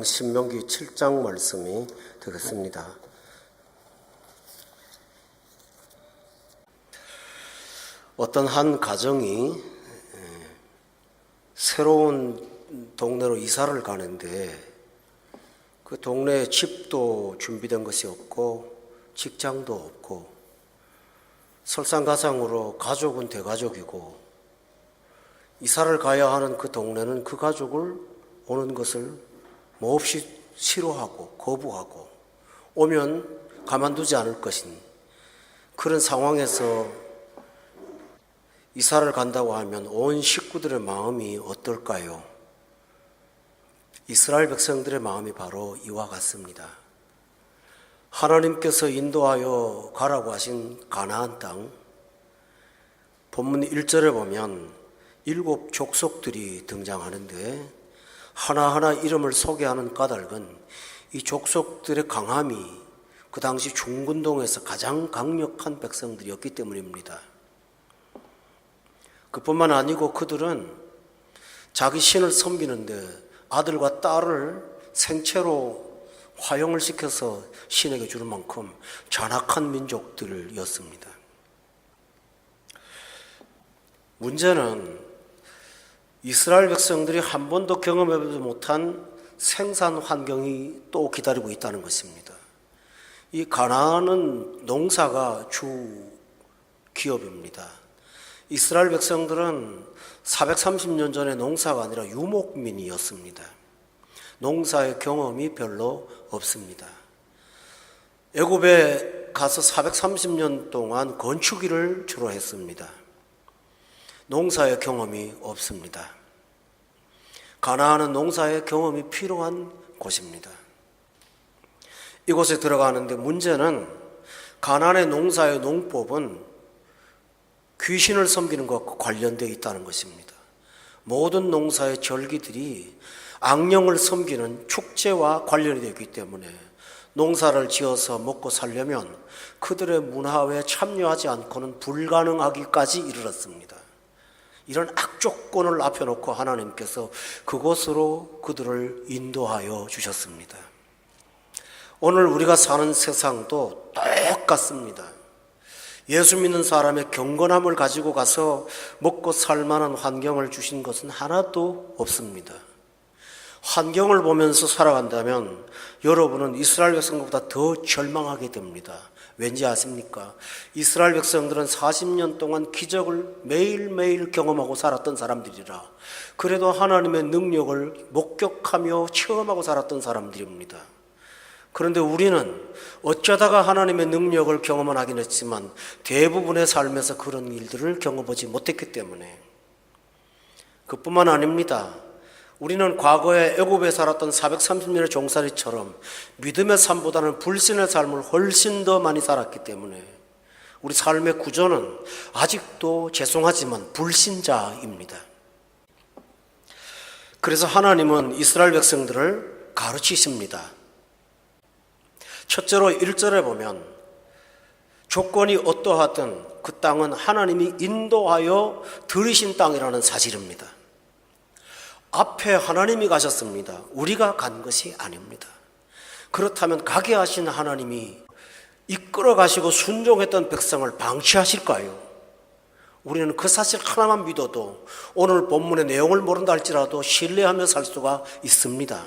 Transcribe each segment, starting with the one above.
신명기 7장 말씀이 되겠습니다. 어떤 한 가정이 새로운 동네로 이사를 가는데 그 동네에 집도 준비된 것이 없고 직장도 없고 설상가상으로 가족은 대가족이고 이사를 가야 하는 그 동네는 그 가족을 오는 것을 몹시 싫어하고 거부하고 오면 가만두지 않을 것인 그런 상황에서 이사를 간다고 하면 온 식구들의 마음이 어떨까요? 이스라엘 백성들의 마음이 바로 이와 같습니다. 하나님께서 인도하여 가라고 하신 가나안 땅, 본문 1절에 보면 7 족속들이 등장하는데 하나하나 이름을 소개하는 까닭은 이 족속들의 강함이 그 당시 중근동에서 가장 강력한 백성들이었기 때문입니다. 그뿐만 아니고 그들은 자기 신을 섬기는데 아들과 딸을 생체로 화형을 시켜서 신에게 주는 만큼 잔악한 민족들이었습니다. 문제는 이스라엘 백성들이 한 번도 경험해보지 못한 생산 환경이 또 기다리고 있다는 것입니다. 이 가나안은 농사가 주 기업입니다. 이스라엘 백성들은 430년 전에 농사가 아니라 유목민이었습니다. 농사의 경험이 별로 없습니다. 애굽에 가서 430년 동안 건축 일을 주로 했습니다. 농사의 경험이 없습니다. 가나안은 농사의 경험이 필요한 곳입니다. 이곳에 들어가는데 문제는 가나안의 농사의 농법은 귀신을 섬기는 것과 관련되어 있다는 것입니다. 모든 농사의 절기들이 악령을 섬기는 축제와 관련이 되어 있기 때문에 농사를 지어서 먹고 살려면 그들의 문화에 참여하지 않고는 불가능하기까지 이르렀습니다. 이런 악조건을 앞에 놓고 하나님께서 그곳으로 그들을 인도하여 주셨습니다. 오늘 우리가 사는 세상도 똑같습니다. 예수 믿는 사람의 경건함을 가지고 가서 먹고 살만한 환경을 주신 것은 하나도 없습니다. 환경을 보면서 살아간다면 여러분은 이스라엘 백성보다 더 절망하게 됩니다. 왠지 아십니까? 이스라엘 백성들은 40년 동안 기적을 매일매일 경험하고 살았던 사람들이라 그래도 하나님의 능력을 목격하며 체험하고 살았던 사람들입니다. 그런데 우리는 어쩌다가 하나님의 능력을 경험은 하긴 했지만 대부분의 삶에서 그런 일들을 경험하지 못했기 때문에 그뿐만 아닙니다. 우리는 과거에 애굽에 살았던 430년의 종살이처럼 믿음의 삶보다는 불신의 삶을 훨씬 더 많이 살았기 때문에 우리 삶의 구조는 아직도 죄송하지만 불신자입니다. 그래서 하나님은 이스라엘 백성들을 가르치십니다. 첫째로 1절에 보면 조건이 어떠하든 그 땅은 하나님이 인도하여 들이신 땅이라는 사실입니다. 앞에 하나님이 가셨습니다. 우리가 간 것이 아닙니다. 그렇다면 가게 하신 하나님이 이끌어 가시고 순종했던 백성을 방치하실까요? 우리는 그 사실 하나만 믿어도 오늘 본문의 내용을 모른다 할지라도 신뢰하며 살 수가 있습니다.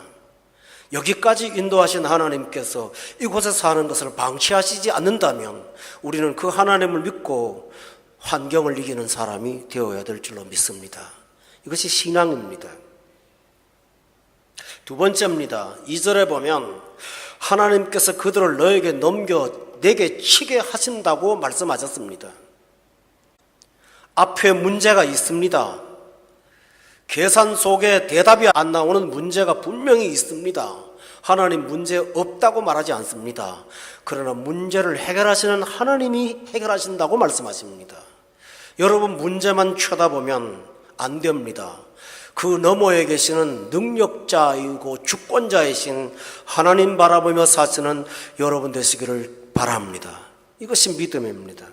여기까지 인도하신 하나님께서 이곳에 사는 것을 방치하시지 않는다면 우리는 그 하나님을 믿고 환경을 이기는 사람이 되어야 될 줄로 믿습니다. 이것이 신앙입니다. 두 번째입니다. 2절에 보면 하나님께서 그들을 너에게 넘겨 내게 치게 하신다고 말씀하셨습니다. 앞에 문제가 있습니다. 계산 속에 대답이 안 나오는 문제가 분명히 있습니다. 하나님 문제 없다고 말하지 않습니다. 그러나 문제를 해결하시는 하나님이 해결하신다고 말씀하십니다. 여러분 문제만 쳐다보면 안 됩니다. 그 너머에 계시는 능력자이고 주권자이신 하나님 바라보며 사시는 여러분 되시기를 바랍니다. 이것이 믿음입니다.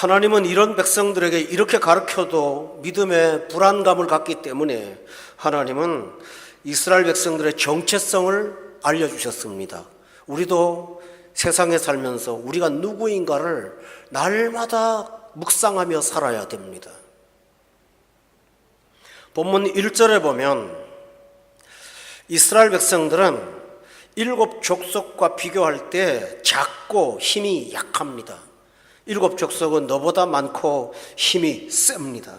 하나님은 이런 백성들에게 이렇게 가르쳐도 믿음의 불안감을 갖기 때문에 하나님은 이스라엘 백성들의 정체성을 알려주셨습니다. 우리도 세상에 살면서 우리가 누구인가를 날마다 묵상하며 살아야 됩니다. 본문 1절에 보면 이스라엘 백성들은 7 족속과 비교할 때 작고 힘이 약합니다. 7 족속은 너보다 많고 힘이 셉니다.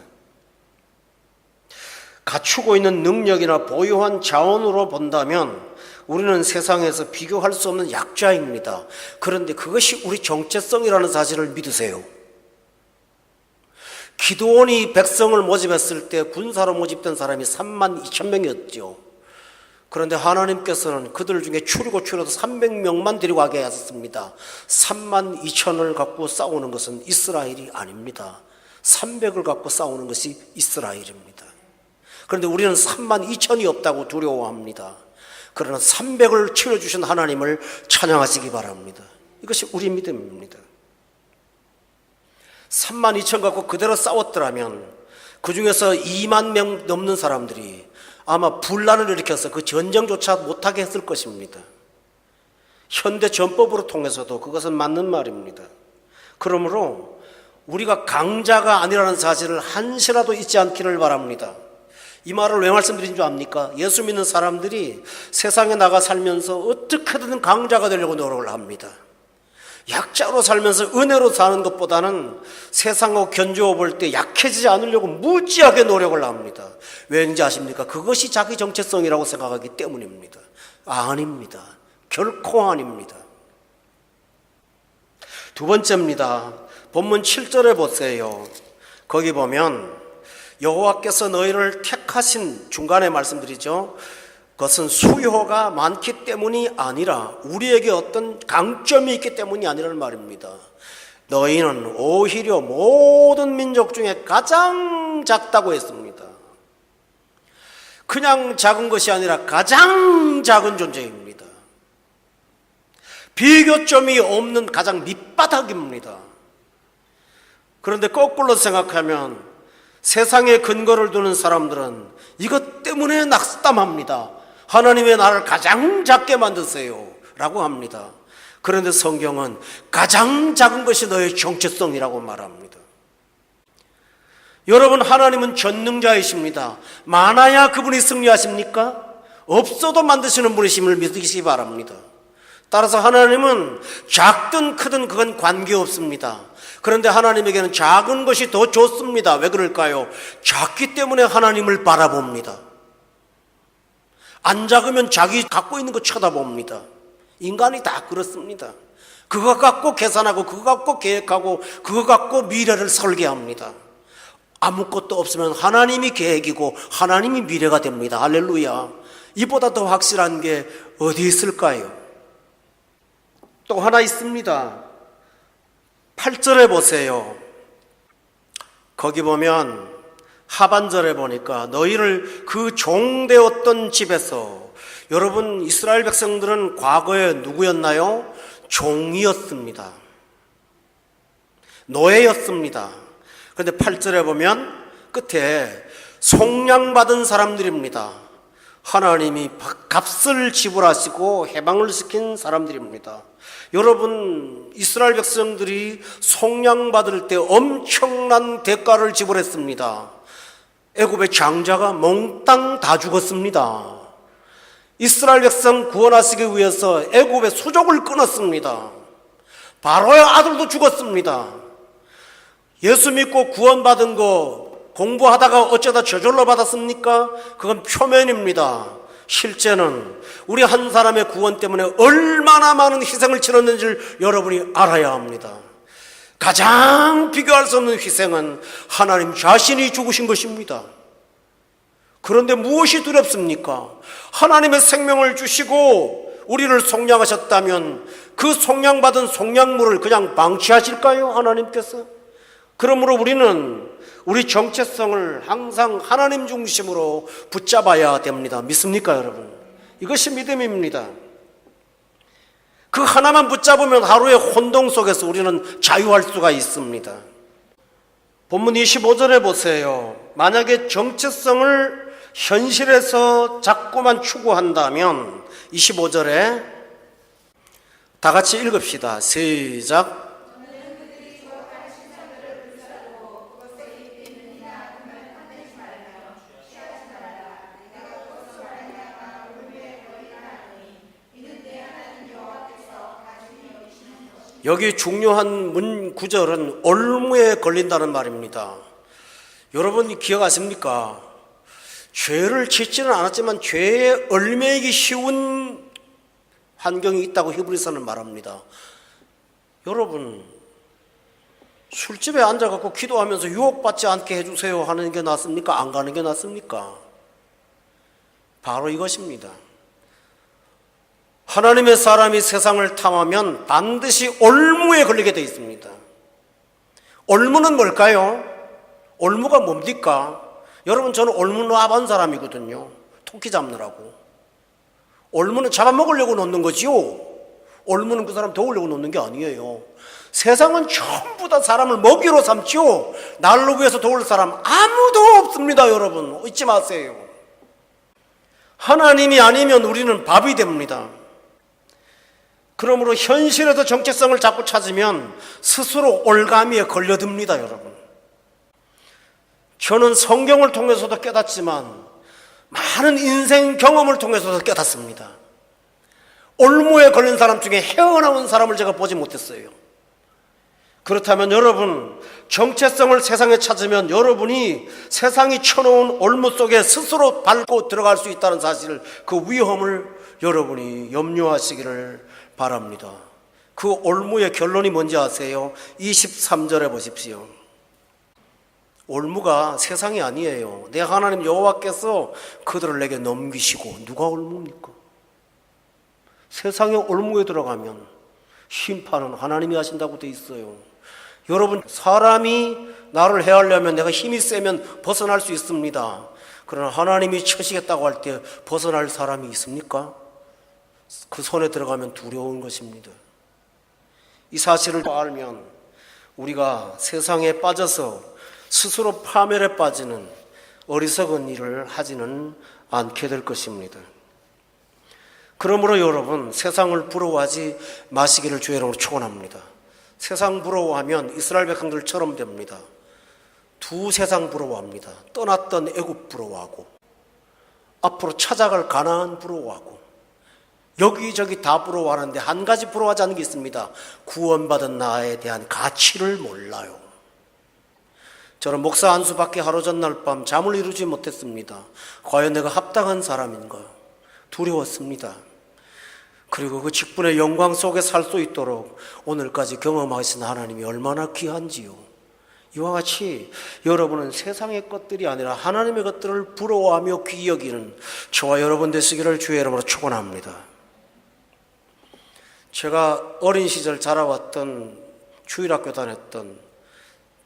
갖추고 있는 능력이나 보유한 자원으로 본다면 우리는 세상에서 비교할 수 없는 약자입니다. 그런데 그것이 우리 정체성이라는 사실을 믿으세요. 기드온이 백성을 모집했을 때 군사로 모집된 사람이 32,000명이었죠. 그런데 하나님께서는 그들 중에 추리고 추려도 300명만 데리고 가게 하셨습니다. 32,000을 갖고 싸우는 것은 이스라엘이 아닙니다. 300을 갖고 싸우는 것이 이스라엘입니다. 그런데 우리는 32,000이 없다고 두려워합니다. 그러나 300을 치러주신 하나님을 찬양하시기 바랍니다. 이것이 우리 믿음입니다. 32,000 갖고 그대로 싸웠더라면 그 중에서 2만 명 넘는 사람들이 아마 분란을 일으켜서 그 전쟁조차 못하게 했을 것입니다. 현대 전법으로 통해서도 그것은 맞는 말입니다. 그러므로 우리가 강자가 아니라는 사실을 한시라도 잊지 않기를 바랍니다. 이 말을 왜 말씀드린 줄 압니까? 예수 믿는 사람들이 세상에 나가 살면서 어떻게든 강자가 되려고 노력을 합니다. 약자로 살면서 은혜로 사는 것보다는 세상하고 견주어 볼 때 약해지지 않으려고 무지하게 노력을 합니다. 왠지 아십니까? 그것이 자기 정체성이라고 생각하기 때문입니다. 아닙니다. 결코 아닙니다. 두 번째입니다. 본문 7절에 보세요. 거기 보면 여호와께서 너희를 택하신, 중간에 말씀드리죠. 그것은 수요가 많기 때문이 아니라 우리에게 어떤 강점이 있기 때문이 아니라는 말입니다. 너희는 오히려 모든 민족 중에 가장 작다고 했습니다. 그냥 작은 것이 아니라 가장 작은 존재입니다. 비교점이 없는 가장 밑바닥입니다. 그런데 거꾸로 생각하면 세상에 근거를 두는 사람들은 이것 때문에 낙담합니다. 하나님의 나를 가장 작게 만드세요 라고 합니다. 그런데 성경은 가장 작은 것이 너의 정체성이라고 말합니다. 여러분, 하나님은 전능자이십니다. 많아야 그분이 승리하십니까? 없어도 만드시는 분이심을 믿으시기 바랍니다. 따라서 하나님은 작든 크든 그건 관계없습니다. 그런데 하나님에게는 작은 것이 더 좋습니다. 왜 그럴까요? 작기 때문에 하나님을 바라봅니다. 안 작으면 자기 갖고 있는 거 쳐다봅니다. 인간이 다 그렇습니다. 그거 갖고 계산하고 그거 갖고 계획하고 그거 갖고 미래를 설계합니다. 아무것도 없으면 하나님이 계획이고 하나님이 미래가 됩니다. 할렐루야. 이보다 더 확실한 게 어디 있을까요? 또 하나 있습니다. 8절에 보세요. 거기 보면 하반절에 보니까 너희를 그 종되었던 집에서, 여러분 이스라엘 백성들은 과거에 누구였나요? 종이었습니다. 노예였습니다. 그런데 8절에 보면 끝에 속량받은 사람들입니다. 하나님이 값을 지불하시고 해방을 시킨 사람들입니다. 여러분, 이스라엘 백성들이 속량받을 때 엄청난 대가를 지불했습니다. 애굽의 장자가 몽땅 다 죽었습니다. 이스라엘 백성 구원하시기 위해서 애굽의 수족을 끊었습니다. 바로의 아들도 죽었습니다. 예수 믿고 구원받은 거 공부하다가 어쩌다 저절로 받았습니까? 그건 표면입니다. 실제는 우리 한 사람의 구원 때문에 얼마나 많은 희생을 치렀는지를 여러분이 알아야 합니다. 가장 비교할 수 없는 희생은 하나님 자신이 죽으신 것입니다. 그런데 무엇이 두렵습니까? 하나님의 생명을 주시고 우리를 속량하셨다면 그 속량받은 속량물을 그냥 방치하실까요? 하나님께서? 그러므로 우리는 우리 정체성을 항상 하나님 중심으로 붙잡아야 됩니다. 믿습니까, 여러분? 이것이 믿음입니다. 그 하나만 붙잡으면 하루의 혼동 속에서 우리는 자유할 수가 있습니다. 본문 25절에 보세요. 만약에 정체성을 현실에서 자꾸만 추구한다면 25절에 다 같이 읽읍시다. 시작. 여기 중요한 구절은 올무에 걸린다는 말입니다. 여러분 기억하십니까? 죄를 짓지는 않았지만 죄에 얽매이기 쉬운 환경이 있다고 히브리서는 말합니다. 여러분 술집에 앉아갖고 기도하면서 유혹받지 않게 해주세요 하는 게 낫습니까? 안 가는 게 낫습니까? 바로 이것입니다. 하나님의 사람이 세상을 탐하면 반드시 올무에 걸리게 되어 있습니다. 올무는 뭘까요? 올무가 뭡니까? 여러분 저는 올무 놔본 사람이거든요. 토끼 잡느라고. 올무는 잡아먹으려고 놓는 거지요. 올무는 그 사람 도우려고 놓는 게 아니에요. 세상은 전부 다 사람을 먹이로 삼지요. 날로 위해서 도울 사람 아무도 없습니다. 여러분 잊지 마세요. 하나님이 아니면 우리는 밥이 됩니다. 그러므로 현실에서 정체성을 자꾸 찾으면 스스로 올가미에 걸려듭니다. 여러분 저는 성경을 통해서도 깨닫지만 많은 인생 경험을 통해서도 깨닫습니다. 올무에 걸린 사람 중에 헤어나온 사람을 제가 보지 못했어요. 그렇다면 여러분 정체성을 세상에 찾으면 여러분이 세상이 쳐놓은 올무 속에 스스로 밟고 들어갈 수 있다는 사실, 그 위험을 여러분이 염려하시기를 바랍니다. 그 올무의 결론이 뭔지 아세요? 23절에 보십시오. 올무가 세상이 아니에요. 내 하나님 여호와께서 그들을 내게 넘기시고. 누가 올무입니까? 세상의 올무에 들어가면 심판은 하나님이 하신다고 돼 있어요. 여러분 사람이 나를 해하려면 내가 힘이 세면 벗어날 수 있습니다. 그러나 하나님이 치시겠다고 할 때 벗어날 사람이 있습니까? 그 손에 들어가면 두려운 것입니다. 이 사실을 알면 우리가 세상에 빠져서 스스로 파멸에 빠지는 어리석은 일을 하지는 않게 될 것입니다. 그러므로 여러분 세상을 부러워하지 마시기를 주의 이름으로 축원합니다. 세상 부러워하면 이스라엘 백성들처럼 됩니다. 두 세상 부러워합니다. 떠났던 애굽 부러워하고 앞으로 찾아갈 가나안 부러워하고 여기저기 다 부러워하는데 한 가지 부러워하지 않는 게 있습니다. 구원받은 나에 대한 가치를 몰라요. 저는 목사 안수받기 하루 전날 밤 잠을 이루지 못했습니다. 과연 내가 합당한 사람인가? 두려웠습니다. 그리고 그 직분의 영광 속에 살 수 있도록 오늘까지 경험하신 하나님이 얼마나 귀한지요. 이와 같이 여러분은 세상의 것들이 아니라 하나님의 것들을 부러워하며 귀히 여기는 저와 여러분 되시기를 주의 이름으로 축원합니다. 제가 어린 시절 자라왔던 주일학교 다녔던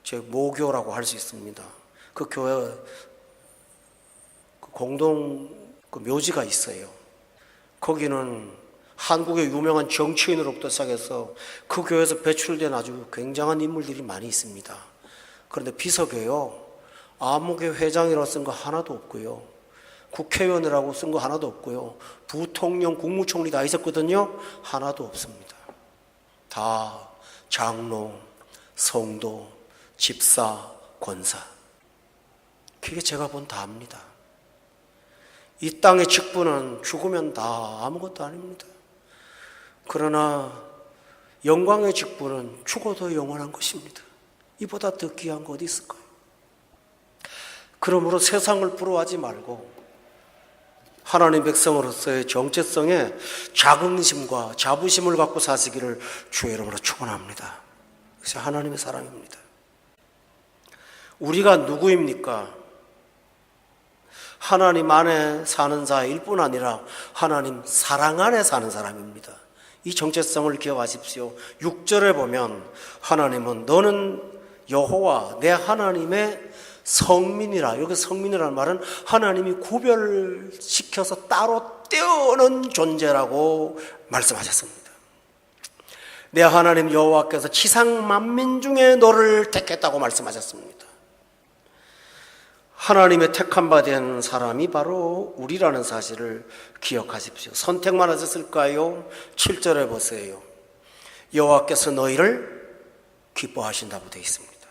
제 모교라고 할 수 있습니다. 그 교회 공동 묘지가 있어요. 거기는 한국의 유명한 정치인으로부터 시작해서 그 교회에서 배출된 아주 굉장한 인물들이 많이 있습니다. 그런데 비서교요, 아무개 회장이라고 쓴 거 하나도 없고요, 국회의원이라고 쓴 거 하나도 없고요, 부통령, 국무총리 다 있었거든요. 하나도 없습니다. 다 장로, 성도, 집사, 권사. 그게 제가 본 다입니다. 이 땅의 직분은 죽으면 다 아무것도 아닙니다. 그러나 영광의 직분은 죽어도 영원한 것입니다. 이보다 더 귀한 거 어디 있을까요? 그러므로 세상을 부러워하지 말고 하나님 백성으로서의 정체성에 자긍심과 자부심을 갖고 사시기를 주의 이름으로 축원합니다. 그것이 하나님의 사랑입니다. 우리가 누구입니까? 하나님 안에 사는 자일 뿐 아니라 하나님 사랑 안에 사는 사람입니다. 이 정체성을 기억하십시오. 6절에 보면 하나님은 너는 여호와 내 하나님의 성민이라. 여기 성민이라는 말은 하나님이 구별시켜서 따로 떼어놓은 존재라고 말씀하셨습니다. 내 하나님 여호와께서 지상 만민 중에 너를 택했다고 말씀하셨습니다. 하나님의 택한 바 된 사람이 바로 우리라는 사실을 기억하십시오. 선택만 하셨을까요? 7절에 보세요. 여호와께서 너희를 기뻐하신다고 되어 있습니다.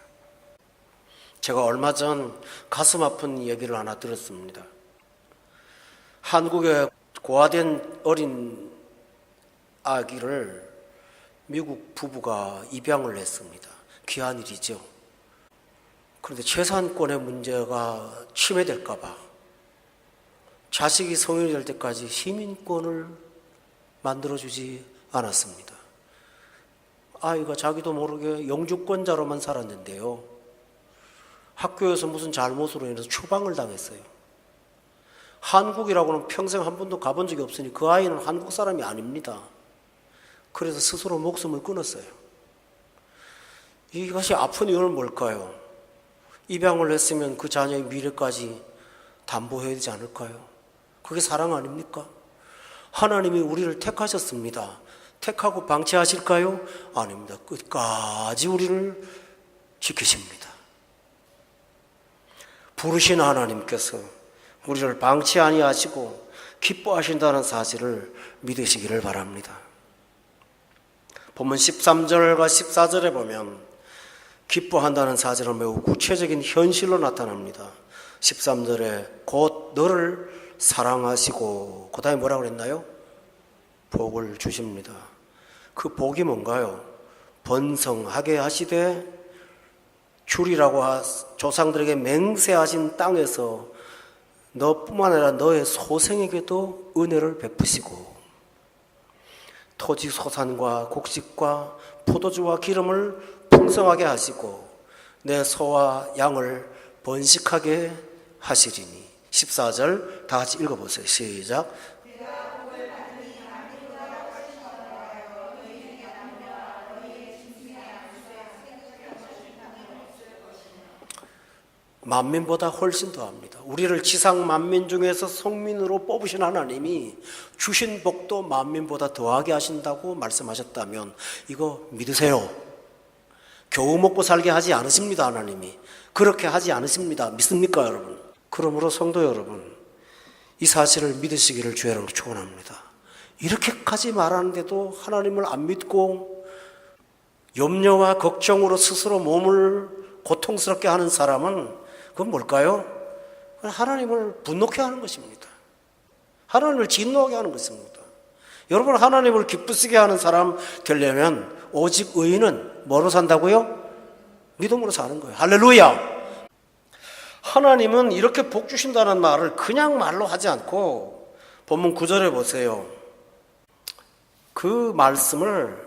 제가 얼마 전 가슴 아픈 얘기를 하나 들었습니다. 한국에 고아된 어린 아기를 미국 부부가 입양을 했습니다. 귀한 일이죠. 그런데 재산권의 문제가 침해될까 봐 자식이 성인이 될 때까지 시민권을 만들어주지 않았습니다. 아이가 자기도 모르게 영주권자로만 살았는데요. 학교에서 무슨 잘못으로 인해서 추방을 당했어요. 한국이라고는 평생 한 번도 가본 적이 없으니 그 아이는 한국 사람이 아닙니다. 그래서 스스로 목숨을 끊었어요. 이것이 아픈 이유는 뭘까요? 입양을 했으면 그 자녀의 미래까지 담보해야 되지 않을까요? 그게 사랑 아닙니까? 하나님이 우리를 택하셨습니다. 택하고 방치하실까요? 아닙니다. 끝까지 우리를 지키십니다. 부르신 하나님께서 우리를 방치 아니하시고 기뻐하신다는 사실을 믿으시기를 바랍니다. 본문 13절과 14절에 보면 기뻐한다는 사실은 매우 구체적인 현실로 나타납니다. 13절에 곧 너를 사랑하시고 그 다음에 뭐라고 그랬나요? 복을 주십니다. 그 복이 뭔가요? 번성하게 하시되 주리라고 조상들에게 맹세하신 땅에서 너뿐만 아니라 너의 소생에게도 은혜를 베푸시고 토지 소산과 곡식과 포도주와 기름을 풍성하게 하시고 내 소와 양을 번식하게 하시리니. 14절 다 같이 읽어보세요. 시작. 만민보다 훨씬 더합니다. 우리를 지상 만민 중에서 성민으로 뽑으신 하나님이 주신 복도 만민보다 더하게 하신다고 말씀하셨다면 이거 믿으세요. 겨우 먹고 살게 하지 않으십니다. 하나님이 그렇게 하지 않으십니다. 믿습니까 여러분? 그러므로 성도 여러분, 이 사실을 믿으시기를 주의 이름으로 축원합니다. 이렇게까지 말하는데도 하나님을 안 믿고 염려와 걱정으로 스스로 몸을 고통스럽게 하는 사람은 그건 뭘까요? 하나님을 분노케 하는 것입니다. 하나님을 진노하게 하는 것입니다. 여러분, 하나님을 기쁘시게 하는 사람 되려면 오직 의인은 뭐로 산다고요? 믿음으로 사는 거예요. 할렐루야! 하나님은 이렇게 복 주신다는 말을 그냥 말로 하지 않고 본문 9절에 보세요. 그 말씀을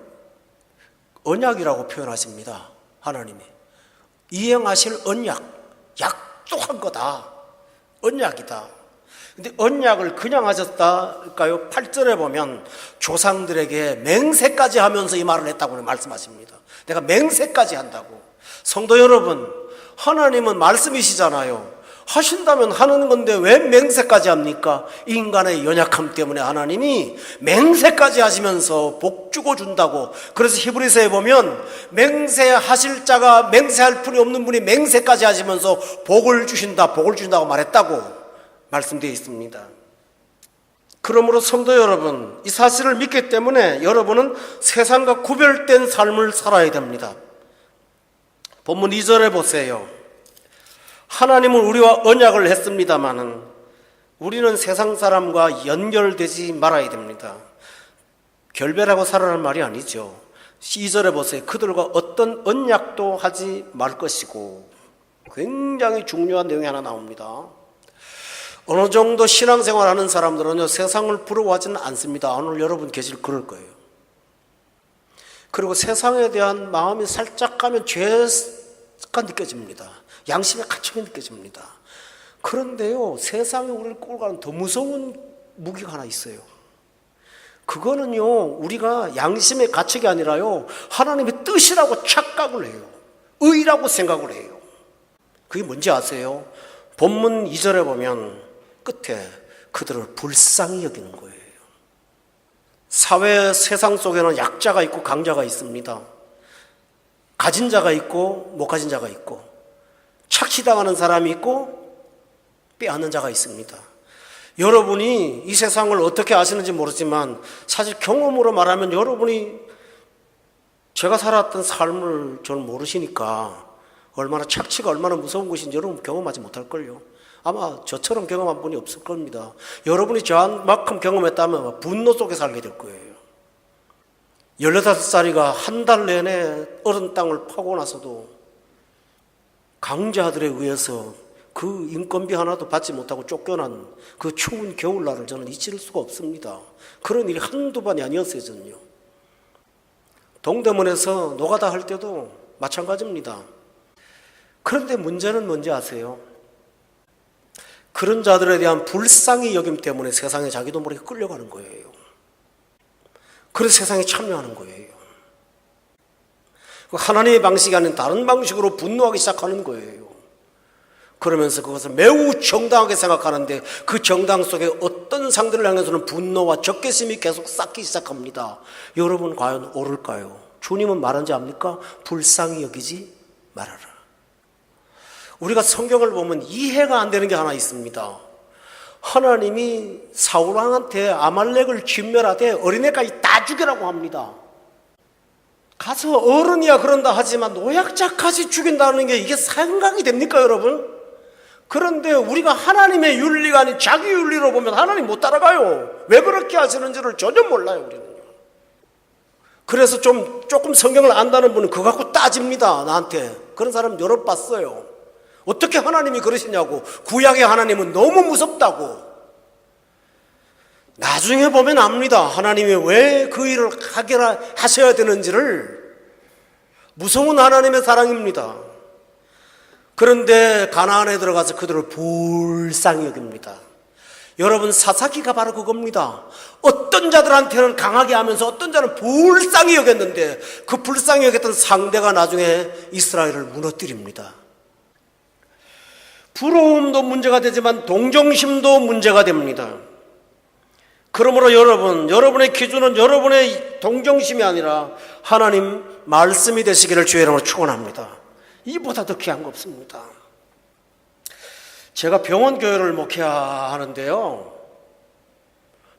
언약이라고 표현하십니다. 하나님이 이행하실 언약, 약속한 거다. 언약이다. 근데 언약을 그냥 하셨다일까요? 8절에 보면 조상들에게 맹세까지 하면서 이 말을 했다고 말씀하십니다. 내가 맹세까지 한다고. 성도 여러분, 하나님은 말씀이시잖아요. 하신다면 하는 건데 왜 맹세까지 합니까? 인간의 연약함 때문에 하나님이 맹세까지 하시면서 복 주고 준다고. 그래서 히브리서에 보면 맹세하실 자가 맹세할 분이 없는 분이 맹세까지 하시면서 복을 주신다고 말했다고 말씀되어 있습니다. 그러므로 성도 여러분, 이 사실을 믿기 때문에 여러분은 세상과 구별된 삶을 살아야 됩니다. 본문 2절에 보세요. 하나님은 우리와 언약을 했습니다마는 우리는 세상 사람과 연결되지 말아야 됩니다. 결별하고 살아라는 말이 아니죠. 2절에 보세요. 그들과 어떤 언약도 하지 말 것이고, 굉장히 중요한 내용이 하나 나옵니다. 어느 정도 신앙생활하는 사람들은요, 세상을 부러워하지는 않습니다. 오늘 여러분 계실 그럴 거예요. 그리고 세상에 대한 마음이 살짝 가면 죄가 느껴집니다. 양심의 가책이 느껴집니다. 그런데요, 세상에 우리를 끌고 가는 더 무서운 무기가 하나 있어요. 그거는요, 우리가 양심의 가책이 아니라요, 하나님의 뜻이라고 착각을 해요. 의라고 생각을 해요. 그게 뭔지 아세요? 본문 2절에 보면 끝에 그들을 불쌍히 여기는 거예요. 사회 세상 속에는 약자가 있고 강자가 있습니다. 가진 자가 있고 못 가진 자가 있고, 착취당하는 사람이 있고 빼앗는 자가 있습니다. 여러분이 이 세상을 어떻게 아시는지 모르지만 사실 경험으로 말하면 여러분이 제가 살았던 삶을 저는 모르시니까 얼마나 착취가 얼마나 무서운 것인지 여러분 경험하지 못할걸요. 아마 저처럼 경험한 분이 없을 겁니다. 여러분이 저만큼 경험했다면 분노 속에 살게 될 거예요. 18살이가 한 달 내내 어른 땅을 파고 나서도 강자들에 의해서 그 인건비 하나도 받지 못하고 쫓겨난 그 추운 겨울날을 저는 잊을 수가 없습니다. 그런 일이 한두 번이 아니었어요, 저는요. 동대문에서 노가다 할 때도 마찬가지입니다. 그런데 문제는 뭔지 아세요? 그런 자들에 대한 불쌍히 여김 때문에 세상에 자기도 모르게 끌려가는 거예요. 그래서 세상에 참여하는 거예요. 하나님의 방식이 아닌 다른 방식으로 분노하기 시작하는 거예요. 그러면서 그것을 매우 정당하게 생각하는데 그 정당 속에 어떤 상대를 향해서는 분노와 적개심이 계속 쌓기 시작합니다. 여러분 과연 옳을까요? 주님은 말한지 압니까? 불쌍히 여기지 말아라. 우리가 성경을 보면 이해가 안 되는 게 하나 있습니다. 하나님이 사울왕한테 아말렉을 진멸하되 어린애까지 다 죽이라고 합니다. 가서 어른이야 그런다 하지만 노약자까지 죽인다는 게 이게 생각이 됩니까, 여러분? 그런데 우리가 하나님의 윤리가 아닌 자기 윤리로 보면 하나님 못 따라가요. 왜 그렇게 하시는지를 전혀 몰라요, 우리는요. 그래서 조금 성경을 안다는 분은 그거 갖고 따집니다, 나한테. 그런 사람 여러 봤어요. 어떻게 하나님이 그러시냐고. 구약의 하나님은 너무 무섭다고. 나중에 보면 압니다. 하나님이 왜 그 일을 하게 하셔야 되는지를. 무서운 하나님의 사랑입니다. 그런데 가나안에 들어가서 그들을 불쌍히 여깁니다. 여러분, 사사기가 바로 그겁니다. 어떤 자들한테는 강하게 하면서 어떤 자는 불쌍히 여겼는데 그 불쌍히 여겼던 상대가 나중에 이스라엘을 무너뜨립니다. 부러움도 문제가 되지만 동정심도 문제가 됩니다. 그러므로 여러분의 기준은 여러분의 동정심이 아니라 하나님 말씀이 되시기를 주의 이름으로 축원합니다. 이보다 더 귀한 거 없습니다. 제가 병원 교회를 목회하는데요,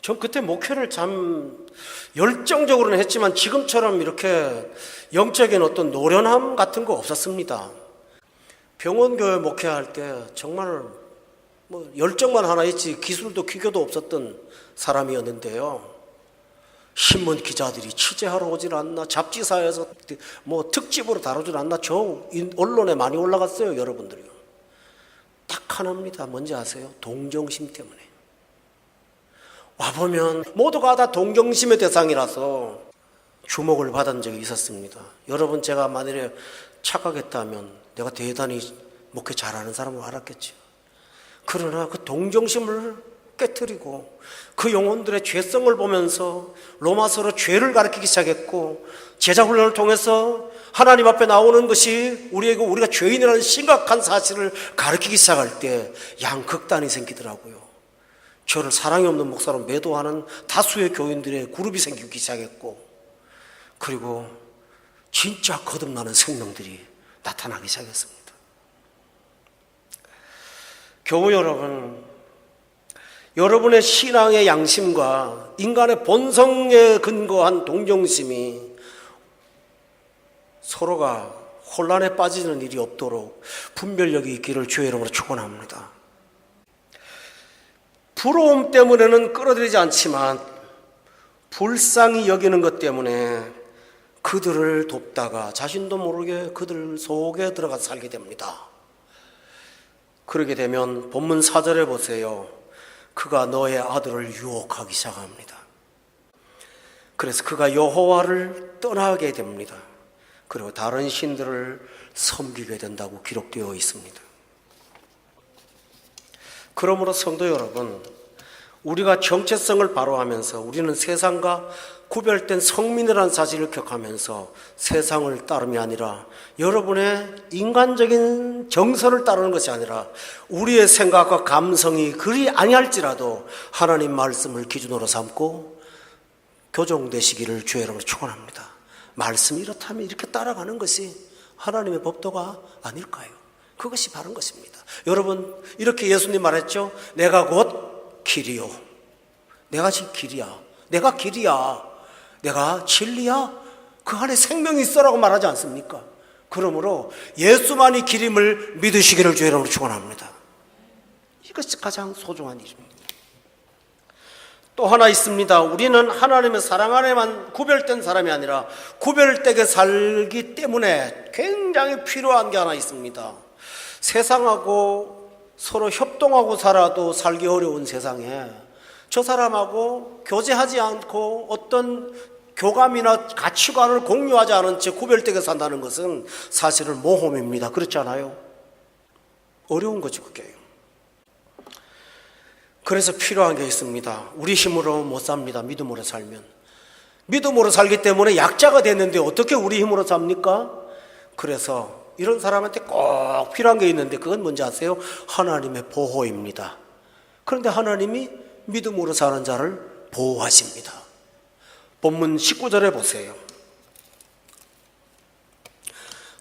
전 그때 목회를 참 열정적으로는 했지만 지금처럼 이렇게 영적인 어떤 노련함 같은 거 없었습니다. 병원 교회 목회할 때 정말 열정만 하나 있지 기술도 기교도 없었던 사람이었는데요. 신문 기자들이 취재하러 오질 않나, 잡지사에서 특집으로 다루질 않나, 저 언론에 많이 올라갔어요, 여러분들이요. 딱 하나입니다. 뭔지 아세요? 동정심 때문에. 와보면 모두가 다 동정심의 대상이라서 주목을 받은 적이 있었습니다. 여러분, 제가 만일에 착각했다면 내가 대단히 목회 잘하는 사람으로 알았겠죠. 그러나 그 동정심을 깨뜨리고 그 영혼들의 죄성을 보면서 로마서로 죄를 가르치기 시작했고, 제자훈련을 통해서 하나님 앞에 나오는 것이 우리가 죄인이라는 심각한 사실을 가르치기 시작할 때 양극단이 생기더라고요. 저를 사랑이 없는 목사로 매도하는 다수의 교인들의 그룹이 생기기 시작했고, 그리고 진짜 거듭나는 생명들이 나타나기 시작했습니다. 교우 여러분, 여러분의 신앙의 양심과 인간의 본성에 근거한 동정심이 서로가 혼란에 빠지는 일이 없도록 분별력이 있기를 주의 이름으로 축원합니다. 부러움 때문에는 끌어들이지 않지만 불쌍히 여기는 것 때문에 그들을 돕다가 자신도 모르게 그들 속에 들어가서 살게 됩니다. 그러게 되면 본문 4절에 보세요. 그가 너의 아들을 유혹하기 시작합니다. 그래서 그가 여호와를 떠나게 됩니다. 그리고 다른 신들을 섬기게 된다고 기록되어 있습니다. 그러므로 성도 여러분, 우리가 정체성을 바로하면서 우리는 세상과 구별된 성민이라는 사실을 기억하면서 세상을 따름이 아니라 여러분의 인간적인 정서를 따르는 것이 아니라 우리의 생각과 감성이 그리 아니할지라도 하나님 말씀을 기준으로 삼고 교정되시기를 주의 이름으로 축원합니다. 말씀이 이렇다면 이렇게 따라가는 것이 하나님의 법도가 아닐까요? 그것이 바른 것입니다. 여러분, 이렇게 예수님 말했죠. 내가 곧 길이요. 내가 지금 길이야. 내가 길이야. 내가 진리야. 그 안에 생명이 있어라고 말하지 않습니까? 그러므로 예수만이 길임을 믿으시기를 주의 이름으로 축원합니다. 이것이 가장 소중한 일입니다. 또 하나 있습니다. 우리는 하나님의 사랑 안에만 구별된 사람이 아니라 구별되게 살기 때문에 굉장히 필요한 게 하나 있습니다. 세상하고 서로 협동하고 살아도 살기 어려운 세상에 저 사람하고 교제하지 않고 어떤 교감이나 가치관을 공유하지 않은 채 구별되게 산다는 것은 사실은 모험입니다. 그렇잖아요. 어려운 거죠, 그게. 그래서 필요한 게 있습니다. 우리 힘으로 못 삽니다. 믿음으로 살면. 믿음으로 살기 때문에 약자가 됐는데 어떻게 우리 힘으로 삽니까? 그래서 이런 사람한테 꼭 필요한 게 있는데 그건 뭔지 아세요? 하나님의 보호입니다. 그런데 하나님이 믿음으로 사는 자를 보호하십니다. 본문 19절에 보세요.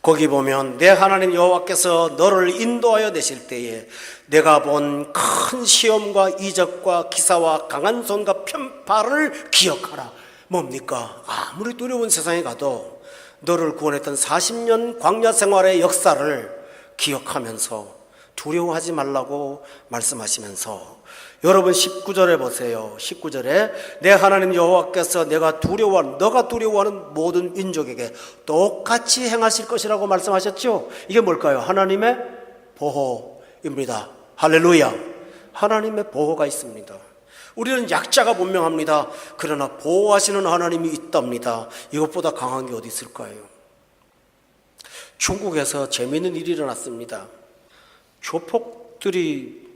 거기 보면 내 하나님 여호와께서 너를 인도하여 내실 때에 내가 본 큰 시험과 이적과 기사와 강한 손과 편팔을 기억하라. 뭡니까? 아무리 두려운 세상에 가도 너를 구원했던 40년 광야 생활의 역사를 기억하면서 두려워하지 말라고 말씀하시면서 여러분 19절에 보세요. 19절에 내 하나님 여호와께서 너가 두려워하는 모든 민족에게 똑같이 행하실 것이라고 말씀하셨죠. 이게 뭘까요? 하나님의 보호입니다. 할렐루야. 하나님의 보호가 있습니다. 우리는 약자가 분명합니다. 그러나 보호하시는 하나님이 있답니다. 이것보다 강한 게 어디 있을까요? 중국에서 재미있는 일이 일어났습니다. 조폭들이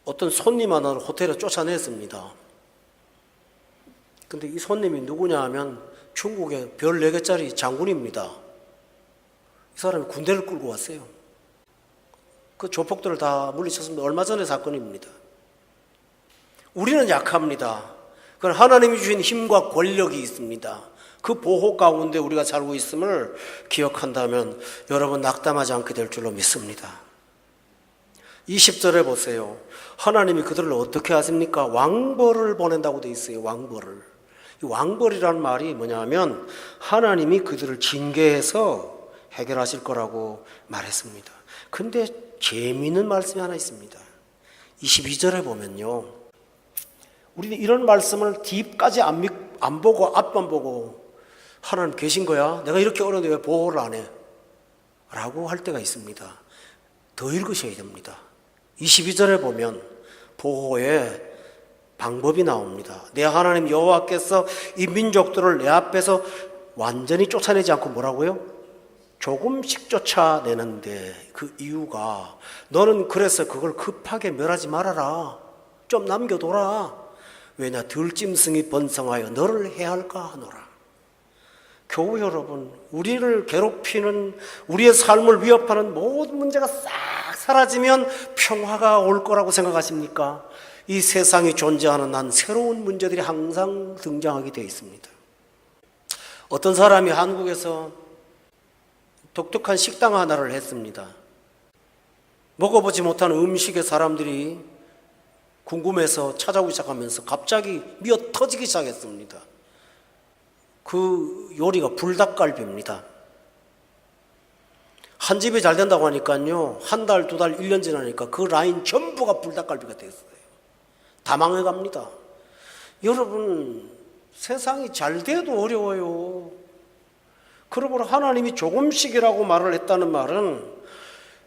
어떤 손님 하나를 호텔에 쫓아냈습니다. 근데 이 손님이 누구냐 하면 중국의 별 4개짜리 장군입니다. 이 사람이 군대를 끌고 왔어요. 그 조폭들을 다 물리쳤습니다. 얼마 전의 사건입니다. 우리는 약합니다. 그건 하나님이 주신 힘과 권력이 있습니다. 그 보호 가운데 우리가 살고 있음을 기억한다면 여러분 낙담하지 않게 될 줄로 믿습니다. 20절에 보세요. 하나님이 그들을 어떻게 하십니까? 왕벌을 보낸다고 되어 있어요. 왕벌을. 이 왕벌이라는 말이 뭐냐면 하나님이 그들을 징계해서 해결하실 거라고 말했습니다. 근데 재미있는 말씀이 하나 있습니다. 22절에 보면요. 우리는 이런 말씀을 뒷까지 안 보고 앞만 보고 하나님 계신 거야? 내가 이렇게 어려운데 왜 보호를 안 해? 라고 할 때가 있습니다. 더 읽으셔야 됩니다. 22절에 보면 보호의 방법이 나옵니다. 내 하나님 여호와께서 이 민족들을 내 앞에서 완전히 쫓아내지 않고 뭐라고요? 조금씩 쫓아내는데 그 이유가 너는 그래서 그걸 급하게 멸하지 말아라. 좀 남겨둬라. 왜냐 들짐승이 번성하여 너를 해할까 하노라. 교우 여러분, 우리를 괴롭히는 우리의 삶을 위협하는 모든 문제가 싹 사라지면 평화가 올 거라고 생각하십니까? 이 세상이 존재하는 한 새로운 문제들이 항상 등장하게 되어 있습니다. 어떤 사람이 한국에서 독특한 식당 하나를 했습니다. 먹어보지 못한 음식에 사람들이 궁금해서 찾아오기 시작하면서 갑자기 미어 터지기 시작했습니다. 그 요리가 불닭갈비입니다. 한 집이 잘 된다고 하니까요, 한 달, 2달, 1년 지나니까 그 라인 전부가 불닭갈비가 됐어요. 다 망해갑니다. 여러분, 세상이 잘 돼도 어려워요. 그러므로 하나님이 조금씩이라고 말을 했다는 말은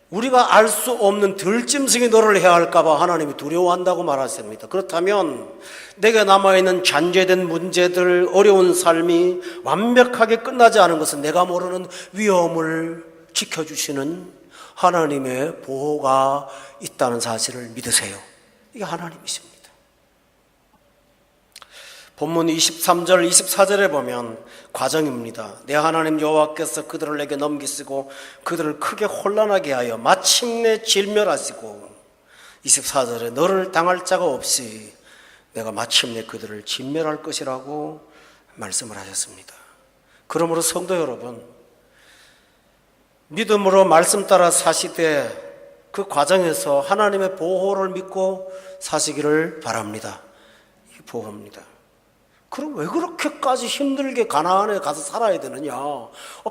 우리가 알 수 없는 들짐승이 너를 해야 할까봐 하나님이 두려워한다고 말하십니다. 그렇다면 내게 남아있는 잔재된 문제들, 어려운 삶이 완벽하게 끝나지 않은 것은 내가 모르는 위험을 지켜주시는 하나님의 보호가 있다는 사실을 믿으세요. 이게 하나님이십니다. 본문 23절, 24절에 보면 과정입니다. 내 하나님 여호와께서 그들을 내게 넘기시고 그들을 크게 혼란하게 하여 마침내 진멸하시고 24절에 너를 당할 자가 없이 내가 마침내 그들을 진멸할 것이라고 말씀을 하셨습니다. 그러므로 성도 여러분, 믿음으로 말씀 따라 사시되 그 과정에서 하나님의 보호를 믿고 사시기를 바랍니다. 이 보호입니다. 그럼 왜 그렇게까지 힘들게 가나안에 가서 살아야 되느냐?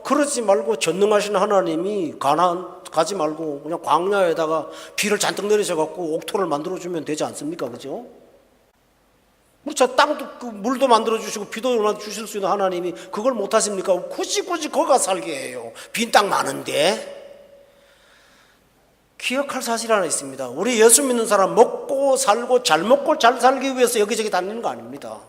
그러지 말고 전능하신 하나님이 가나안 가지 말고 그냥 광야에다가 비를 잔뜩 내리셔갖고 옥토를 만들어주면 되지 않습니까? 그죠? 그렇죠. 땅도 물도 만들어주시고 비도 주실 수 있는 하나님이 그걸 못하십니까? 굳이 거기 가 살게 해요. 빈 땅 많은데. 기억할 사실 하나 있습니다. 우리 예수 믿는 사람 먹고 살고 잘 먹고 잘 살기 위해서 여기저기 다니는 거 아닙니다.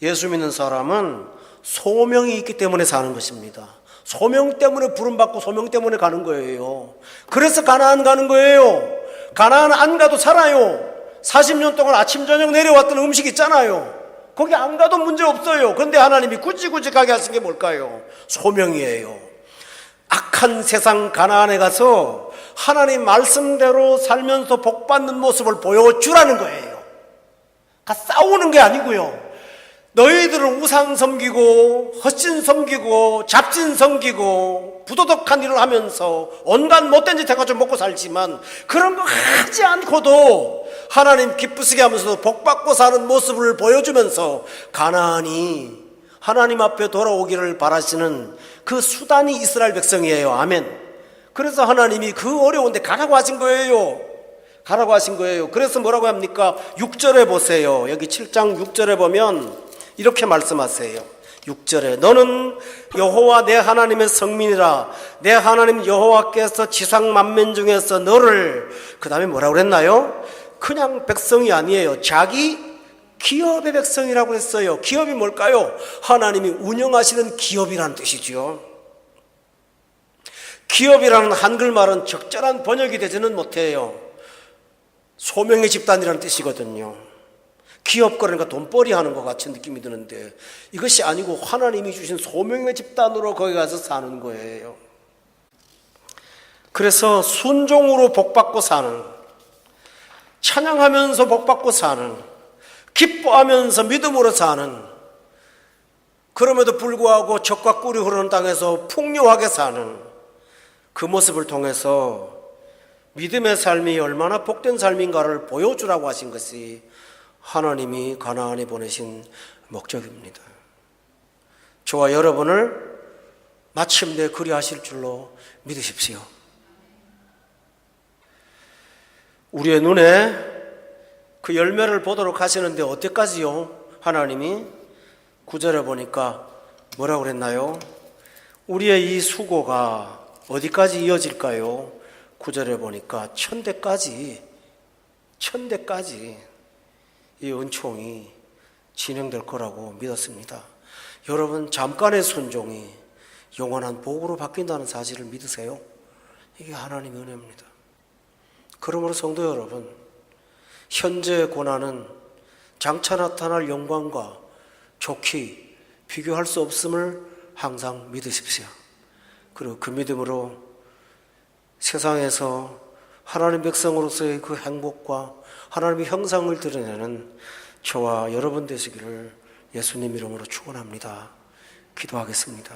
예수 믿는 사람은 소명이 있기 때문에 사는 것입니다. 소명 때문에 부름받고 소명 때문에 가는 거예요. 그래서 가나안 가는 거예요. 가나안 안 가도 살아요. 40년 동안 아침 저녁 내려왔던 음식 있잖아요. 거기 안 가도 문제 없어요. 그런데 하나님이 굳이 가게 하신 게 뭘까요? 소명이에요. 악한 세상 가나안에 가서 하나님 말씀대로 살면서 복받는 모습을 보여주라는 거예요. 싸우는 게 아니고요. 너희들은 우상 섬기고 헛신 섬기고 잡신 섬기고 부도덕한 일을 하면서 온갖 못된 짓 해가지고 먹고 살지만 그런 거 하지 않고도 하나님 기쁘시게 하면서도 복받고 사는 모습을 보여주면서 가나안이 하나님 앞에 돌아오기를 바라시는 그 수단이 이스라엘 백성이에요. 아멘. 그래서 하나님이 그 어려운데 가라고 하신 거예요. 가라고 하신 거예요. 그래서 뭐라고 합니까? 6절에 보세요. 여기 7장 6절에 보면 이렇게 말씀하세요. 6절에 너는 여호와 내 하나님의 성민이라 내 하나님 여호와께서 지상 만민 중에서 너를 그 다음에 뭐라고 그랬나요? 그냥 백성이 아니에요. 자기 기업의 백성이라고 했어요. 기업이 뭘까요? 하나님이 운영하시는 기업이라는 뜻이죠. 기업이라는 한글말은 적절한 번역이 되지는 못해요. 소명의 집단이라는 뜻이거든요. 기업 그러니까 돈벌이 하는 것 같은 느낌이 드는데 이것이 아니고 하나님이 주신 소명의 집단으로 거기 가서 사는 거예요. 그래서 순종으로 복받고 사는, 찬양하면서 복받고 사는, 기뻐하면서 믿음으로 사는, 그럼에도 불구하고 적과 꿀이 흐르는 땅에서 풍요하게 사는 그 모습을 통해서 믿음의 삶이 얼마나 복된 삶인가를 보여주라고 하신 것이 하나님이 가나안에 보내신 목적입니다. 저와 여러분을 마침내 그리하실 줄로 믿으십시오. 우리의 눈에 그 열매를 보도록 하시는데 어때까지요? 하나님이 9절에 보니까 뭐라고 그랬나요? 우리의 이 수고가 어디까지 이어질까요? 9절에 보니까 천대까지 이 은총이 진행될 거라고 믿었습니다. 여러분, 잠깐의 순종이 영원한 복으로 바뀐다는 사실을 믿으세요? 이게 하나님의 은혜입니다. 그러므로 성도 여러분, 현재의 고난은 장차 나타날 영광과 좋게 비교할 수 없음을 항상 믿으십시오. 그리고 그 믿음으로 세상에서 하나님 백성으로서의 그 행복과 하나님의 형상을 드러내는 저와 여러분 되시기를 예수님 이름으로 축원합니다. 기도하겠습니다.